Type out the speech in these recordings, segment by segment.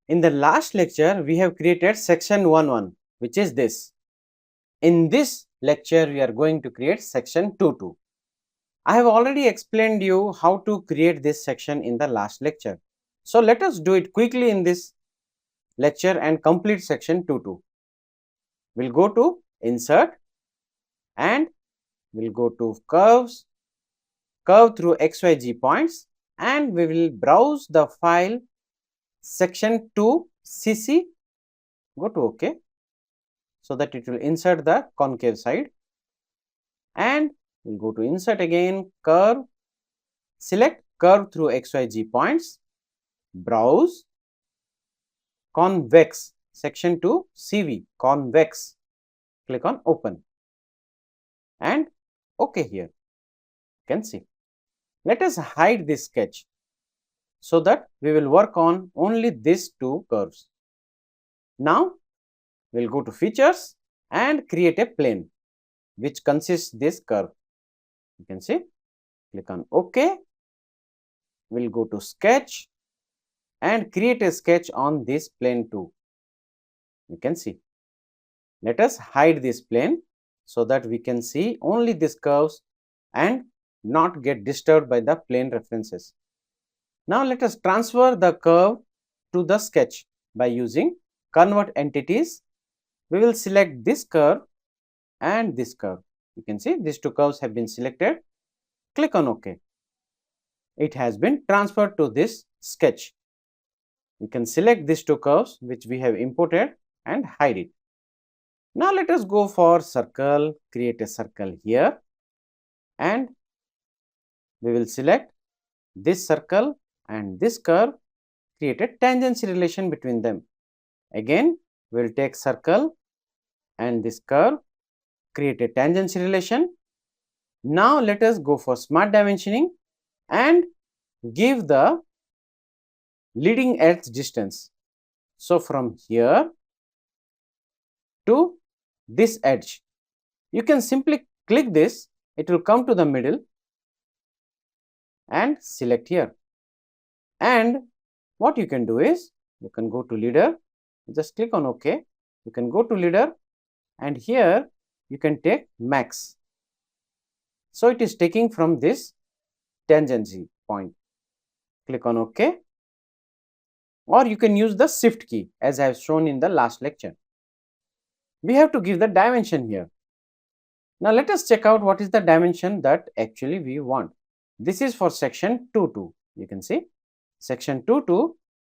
In the last lecture, we have created section 1-1, which is this. In this lecture, we are going to create section 2-2. I have already explained you how to create this section in the last lecture. So let us do it quickly in this lecture and complete section 2-2. We'll go to Insert and we'll go to Curves, Curve through XYZ points, and we will browse the file section 2cc. Go to OK, so that it will insert the concave side, and we'll go to Insert again, Curve, select Curve through XYZ points, browse, Convex, section 2CV, Convex, click on Open and OK here. You can see. Let us hide this sketch so that we will work on only these two curves. Now we'll go to Features and create a plane which consists this curve. You can see. Click on OK. We'll go to Sketch and create a sketch on this plane too. You can see. Let us hide this plane so that we can see only these curves and not get disturbed by the plane references. Now let us transfer the curve to the sketch by using Convert Entities. We will select this curve and this curve. You can see these two curves have been selected. Click on OK. It has been transferred to this sketch. You can select these two curves which we have imported and hide it. Now let us go for circle, create a circle here, and we will select this circle and this curve, create a tangency relation between them. Again, we will take circle and this curve, create a tangency relation. Now let us go for smart dimensioning and give the leading edge distance. So from here to this edge, you can simply click this, it will come to the middle and select here. And what you can do is, you can go to leader, just click on OK. You can go to leader and here you can take max. So it is taking from this tangency point. Click on OK. Or you can use the shift key as I have shown in the last lecture. We have to give the dimension here. Now let us check out what is the dimension that actually we want. This is for section 2-2. You can see section 2-2,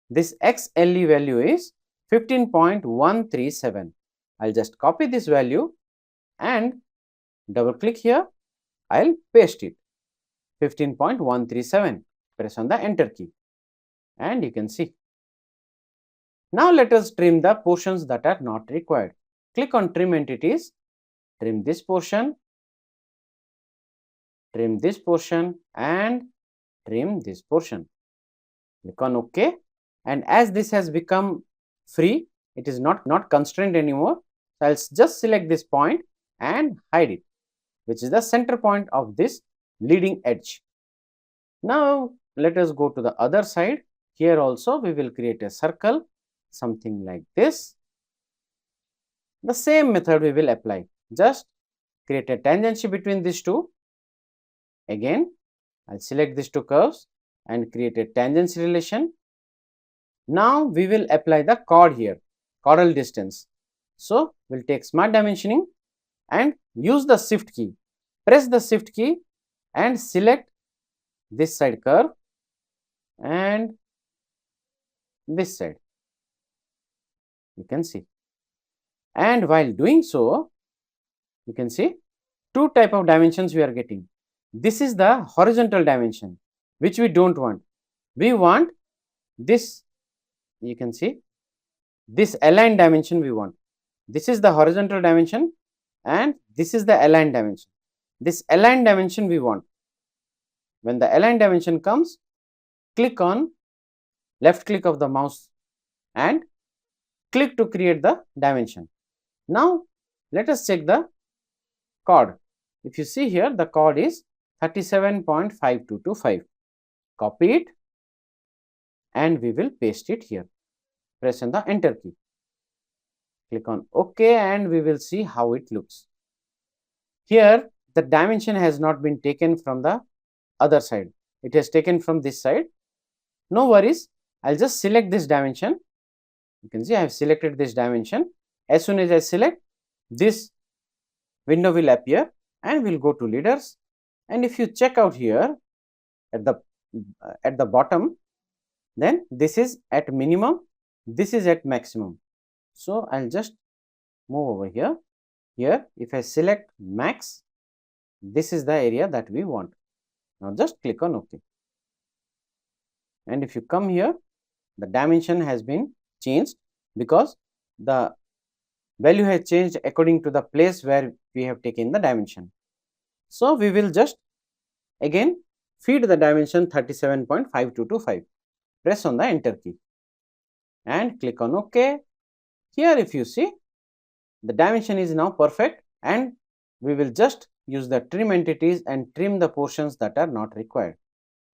this XLE value is 15.137. I'll just copy this value and double click here. I'll paste it, 15.137. Press on the enter key and you can see. Now let us trim the portions that are not required. Click on Trim Entities, trim this portion, trim this portion and trim this portion. Click on OK, and as this has become free, it is not constrained anymore. So I'll just select this point and hide it, which is the center point of this leading edge. Now let us go to the other side. Here also we will create a circle, something like this. The same method we will apply. Just create a tangency between these two. Again, I'll select these two curves and create a tangency relation. Now we will apply the chord here, chordal distance. So we'll take smart dimensioning and use the shift key. Press the shift key and select this side curve and this side. You can see. And while doing so, you can see two type of dimensions we are getting. This is the horizontal dimension, which we don't want. We want this, you can see, this aligned dimension we want. This is the horizontal dimension and this is the aligned dimension. This aligned dimension we want. When the aligned dimension comes, click on left click of the mouse and click to create the dimension. Now let us check the chord. If you see here, the chord is 37.5225. Copy it and we will paste it here. Press on the enter key. Click on OK and we will see how it looks. Here the dimension has not been taken from the other side. It is taken from this side. No worries. I'll just select this dimension. You can see I have selected this dimension. As soon as I select, this window will appear and we'll go to leaders. And if you check out here at the bottom, then this is at minimum, this is at maximum. So I'll just move over here. Here, if I select max, this is the area that we want. Now just click on OK. And if you come here, the dimension has been changed because the value has changed according to the place where we have taken the dimension. So we will just again feed the dimension 37.5225. Press on the enter key and click on OK. Here if you see, the dimension is now perfect and we will just use the trim entities and trim the portions that are not required.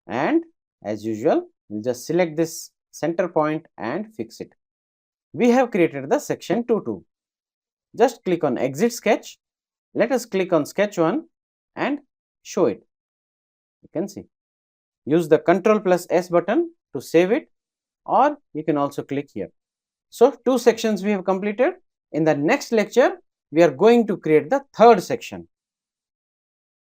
And as usual, we'll just select this center point and fix it. We have created the section 2-2. Just click on exit sketch. Let us click on sketch 1 and show it. You can see. Use the Ctrl+S button to save it, or you can also click here. So 2 sections we have completed. In the next lecture, we are going to create the third section.